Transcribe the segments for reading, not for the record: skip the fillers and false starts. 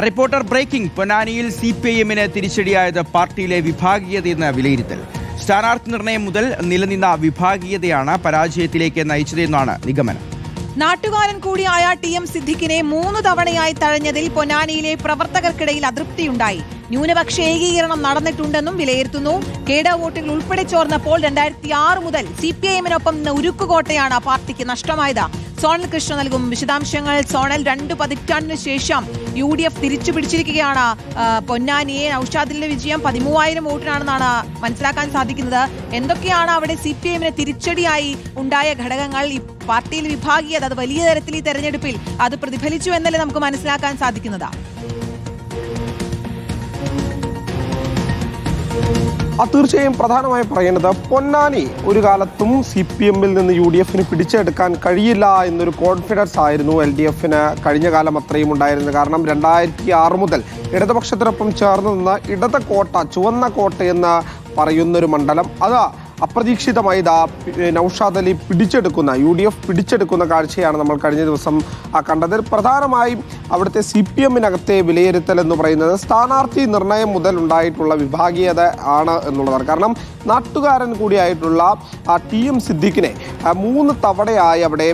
Reporter breaking. പൊന്നാനിയിൽ CPIM-ന് തിരിച്ചടിയായത് പാർട്ടിയിലെ വിഭാഗീയതയെന്ന വിലയിരുത്തൽ. സ്ഥാനാർത്ഥി നിർണയം മുതൽ നിലനിന്ന വിഭാഗീയതയാണ് പരാജയത്തിലേക്ക് നയിച്ചതെന്നാണ് നിഗമനം. നാട്ടുകാരൻ കൂടിയായ TM സിദ്ദിഖിനെ 3 തവണയായി തഴഞ്ഞതിൽ പൊന്നാനിയിലെ പ്രവർത്തകർക്കിടയിൽ അതൃപ്തിയുണ്ടായി. ന്യൂനപക്ഷ ഏകീകരണം നടന്നിട്ടുണ്ടെന്നും വിലയിരുത്തുന്നു. കേഡ വോട്ടുകൾ ഉൾപ്പെടെ ചോർന്നപ്പോൾ 2006 മുതൽ CPIM-നൊപ്പം നിന്ന് ഉരുക്കുകോട്ടയാണ് പാർട്ടിക്ക് നഷ്ടമായത്. സോണൽ കൃഷ്ണ നൽകും വിശദാംശങ്ങൾ. സോണൽ 2 പതിറ്റാണ്ടിനു ശേഷം UDF തിരിച്ചു പിടിച്ചിരിക്കുകയാണ് പൊന്നാനിയെ. നൌഷാദിന്റെ വിജയം 13,000 വോട്ടിനാണെന്നാണ് മനസ്സിലാക്കാൻ സാധിക്കുന്നത്. എന്തൊക്കെയാണ് അവിടെ CPIM-ന് തിരിച്ചടിയായി ഉണ്ടായ ഘടകങ്ങൾ? ഈ പാർട്ടിയിൽ വിഭാഗീയത അത് വലിയ തരത്തിൽ ഈ തെരഞ്ഞെടുപ്പിൽ അത് പ്രതിഫലിച്ചു എന്നല്ലേ നമുക്ക് മനസ്സിലാക്കാൻ സാധിക്കുന്നതാ? തീർച്ചയായും പ്രധാനമായി പറയുന്നത് പൊന്നാനി ഒരു കാലത്തും CPM-ൽ നിന്ന് UDF-ന് പിടിച്ചെടുക്കാൻ കഴിയില്ല എന്നൊരു കോൺഫിഡൻസ് ആയിരുന്നു LDF-ന് കഴിഞ്ഞ കാലം അത്രയും ഉണ്ടായിരുന്നത്. കാരണം 2006 മുതൽ ഇടതുപക്ഷത്തിനൊപ്പം ചേർന്ന് നിന്ന് ഇടത് കോട്ട, ചുവന്ന കോട്ട എന്ന് പറയുന്നൊരു മണ്ഡലം അത് അപ്രതീക്ഷിതമായി നൌഷാദ് അലി പിടിച്ചെടുക്കുന്ന, UDF പിടിച്ചെടുക്കുന്ന കാഴ്ചയാണ് നമ്മൾ കഴിഞ്ഞ ദിവസം കണ്ടത്. പ്രധാനമായും അവിടുത്തെ CPM-നകത്തെ വിലയിരുത്തൽ എന്ന് പറയുന്നത് സ്ഥാനാർത്ഥി നിർണയം മുതൽ ഉണ്ടായിട്ടുള്ള വിഭാഗീയത ആണ് എന്നുള്ളതാണ്. കാരണം നാട്ടുകാരൻ കൂടിയായിട്ടുള്ള TM സിദ്ദിഖിനെ 3 തവണയായി അവിടെ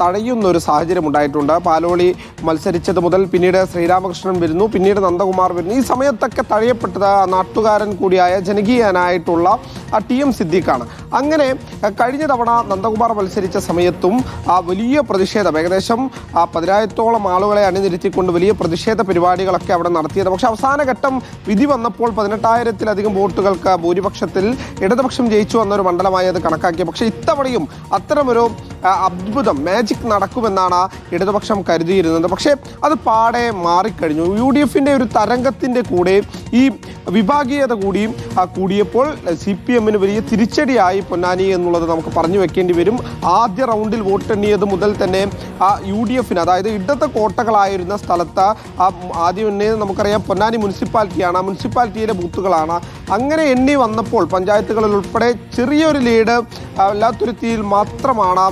തടയുന്നൊരു സാഹചര്യം ഉണ്ടായിട്ടുണ്ട്. പാലോളി മത്സരിച്ചത് മുതൽ പിന്നീട് ശ്രീരാമകൃഷ്ണൻ വരുന്നു, പിന്നീട് നന്ദകുമാർ വരുന്നു. ഈ സമയത്തൊക്കെ തഴയപ്പെട്ടത് നാട്ടുകാരൻ കൂടിയായ ജനകീയനായിട്ടുള്ള TM സിദ്ദിഖാണ്. അങ്ങനെ കഴിഞ്ഞ തവണ നന്ദകുമാർ മത്സരിച്ച സമയത്തും വലിയ പ്രതിഷേധം, ഏകദേശം 10,000-ഓളം ആളുകളെ അണിനിരത്തിക്കൊണ്ട് വലിയ പ്രതിഷേധ പരിപാടികളൊക്കെ അവിടെ നടത്തിയത്. പക്ഷേ അവസാന ഘട്ടം വിധി വന്നപ്പോൾ 18,000-ലധികം വോട്ടുകൾക്ക് ഭൂരിപക്ഷത്തിൽ ഇടതുപക്ഷം ജയിച്ചു വന്നൊരു മണ്ഡലമായി അത് കണക്കാക്കിയത്. പക്ഷേ ഇത്തവണയും അത്തരമൊരു അത്ഭുതം, മാജിക് നടക്കുമെന്നാണ് ഇടതുപക്ഷം കരുതിയിരുന്നത്. പക്ഷേ അത് പാടെ മാറിക്കഴിഞ്ഞു. UDF-ന്റെ ഒരു തരംഗത്തിൻ്റെ കൂടെ ഈ വിഭാഗീയത കൂടിയപ്പോൾ CPM-ന് വലിയ തിരിച്ചടിയായി പൊന്നാനി എന്നുള്ളത് നമുക്ക് പറഞ്ഞു വെക്കേണ്ടി വരും. ആദ്യ റൗണ്ടിൽ വോട്ടെണ്ണിയത് മുതൽ തന്നെ UDF-ന്, അതായത് ഇടത് കോട്ടകളായിരുന്ന സ്ഥലത്ത് ആദ്യം എണ്ണിയത് നമുക്കറിയാം പൊന്നാനി മുനിസിപ്പാലിറ്റിയാണ്, മുനിസിപ്പാലിറ്റിയിലെ ബൂത്തുകളാണ്. അങ്ങനെ എണ്ണി വന്നപ്പോൾ പഞ്ചായത്തുകളിൽ ഉൾപ്പെടെ ചെറിയൊരു ലീഡ് വല്ലാത്തുരുത്തിയിൽ മാത്രമാണ്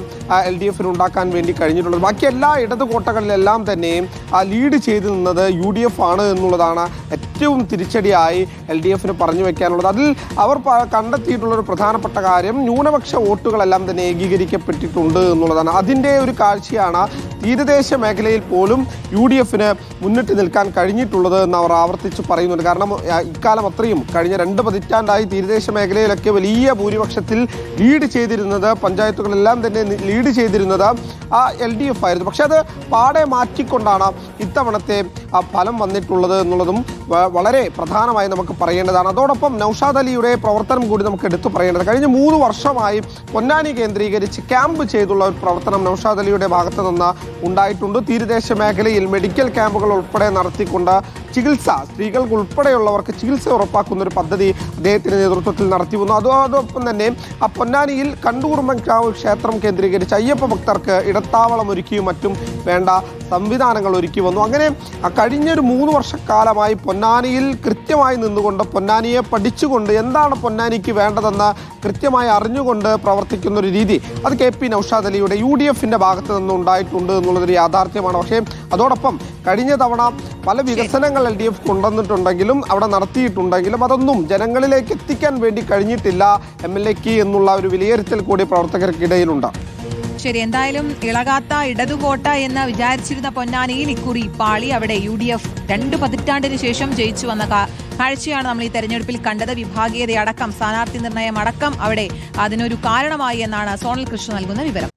LDF-ന് ഉണ്ടാക്കാൻ വേണ്ടി കഴിഞ്ഞിട്ടുള്ളത്. ബാക്കി എല്ലാ ഇടത് കോട്ടകളിലെല്ലാം തന്നെയും ലീഡ് ചെയ്ത് നിന്നത് UDF ആണ് എന്നുള്ളതാണ് ഏറ്റവും തിരിച്ചടിയായി LDF-ന് പറഞ്ഞു വെക്കാനുള്ളത്. അതിൽ അവർ കണ്ടെത്തിയിട്ടുള്ളൊരു പ്രധാനപ്പെട്ട കാര്യം ന്യൂനപക്ഷ വോട്ടുകളെല്ലാം തന്നെ ഏകീകരിക്കപ്പെട്ടിട്ടുണ്ട് എന്നുള്ളതാണ്. അതിൻ്റെ ഒരു കാഴ്ചയാണ് തീരദേശ മേഖലയിൽ പോലും UDF-ന് മുന്നിട്ട് നിൽക്കാൻ കഴിഞ്ഞിട്ടുള്ളത് എന്ന് അവർ ആവർത്തിച്ച് പറയുന്നുണ്ട്. കാരണം ഇക്കാലം അത്രയും കഴിഞ്ഞ 2 പതിറ്റാണ്ടായി തീരദേശ മേഖലയിലൊക്കെ വലിയ ഭൂരിപക്ഷത്തിൽ ലീഡ് ചെയ്തിരുന്നത്, പഞ്ചായത്തുകളെല്ലാം തന്നെ ലീഡ് ചെയ്തിരുന്നത് LDF ആയിരുന്നു. പക്ഷെ അത് പാടെ മാറ്റിക്കൊണ്ടാണ് ഇത്തവണത്തെ ഫലം വന്നിട്ടുള്ളത് എന്നുള്ളതും വളരെ പ്രധാനമായി നമുക്ക് പറയേണ്ടതാണ്. അതോടൊപ്പം നൌഷാദ് അലിയുടെ പ്രവർത്തനം കൂടി നമുക്ക് എടുത്തു പറയേണ്ടത്. കഴിഞ്ഞ 3 വർഷമായി പൊന്നാനി കേന്ദ്രീകരിച്ച് ക്യാമ്പ് ചെയ്തുള്ള ഒരു പ്രവർത്തനം നൌഷാദ് അലിയുടെ ഭാഗത്ത് നിന്ന് ഉണ്ടായിട്ടുണ്ട്. തീരദേശ മേഖലയിൽ മെഡിക്കൽ ക്യാമ്പുകൾ ഉൾപ്പെടെ നടത്തിക്കൊണ്ട് ചികിത്സ, സ്ത്രീകൾക്ക് ഉൾപ്പെടെയുള്ളവർക്ക് ചികിത്സ ഉറപ്പാക്കുന്ന ഒരു പദ്ധതി അദ്ദേഹത്തിൻ്റെ നേതൃത്വത്തിൽ നടത്തി വന്നു. അതോടൊപ്പം തന്നെ പൊന്നാനിയിൽ കണ്ടൂർമൻകാവ് ക്ഷേത്രം കേന്ദ്രീകരിച്ച് അയ്യപ്പ ഭക്തർക്ക് ഇടത്താവളം ഒരുക്കിയും മറ്റും വേണ്ട സംവിധാനങ്ങൾ ഒരുക്കി വന്നു. അങ്ങനെ കഴിഞ്ഞൊരു 3 വർഷക്കാലമായി പൊന്നാനിയിൽ കൃത്യമായി നിന്നുകൊണ്ട്, പൊന്നാനിയെ പഠിച്ചുകൊണ്ട്, എന്താണ് പൊന്നാനിക്ക് വേണ്ടതെന്ന് കൃത്യമായി അറിഞ്ഞുകൊണ്ട് പ്രവർത്തിക്കുന്ന ഒരു രീതി അത് KP നൌഷാദ് അലിയുടെ UDF-ന്റെ ഭാഗത്ത് നിന്ന് ഉണ്ടായിട്ടുണ്ട് എന്നുള്ളതൊരു യാഥാർത്ഥ്യമാണ്. പക്ഷേ അതോടൊപ്പം കഴിഞ്ഞ തവണ പല വികസനങ്ങൾ LDF കൊണ്ടുവന്നിട്ടുണ്ടെങ്കിലും, അവിടെ നടത്തിയിട്ടുണ്ടെങ്കിലും അതൊന്നും ജനങ്ങളിലേക്ക് എത്തിക്കാൻ വേണ്ടി കഴിഞ്ഞിട്ടില്ല MLA-ക്ക് എന്നുള്ള ഒരു വിലയിരുത്തൽ കൂടി പ്രവർത്തകർക്കിടയിലുണ്ട്. ശരി, എന്തായാലും ഇളകാത്ത ഇടതുകോട്ട എന്ന് വിചാരിച്ചിരുന്ന പൊന്നാനിയിൽ ഇക്കുറി പാളി. അവിടെ UDF 2 പതിറ്റാണ്ടിന് ശേഷം ജയിച്ചു വന്ന കാഴ്ചയാണ് നമ്മൾ ഈ തെരഞ്ഞെടുപ്പിൽ കണ്ടത്. വിഭാഗീയതയടക്കം, സ്ഥാനാർത്ഥി നിർണയം അടക്കം അവിടെ അതിനൊരു കാരണമായി എന്നാണ് സോണൽ കൃഷ്ണ നൽകുന്ന വിവരം.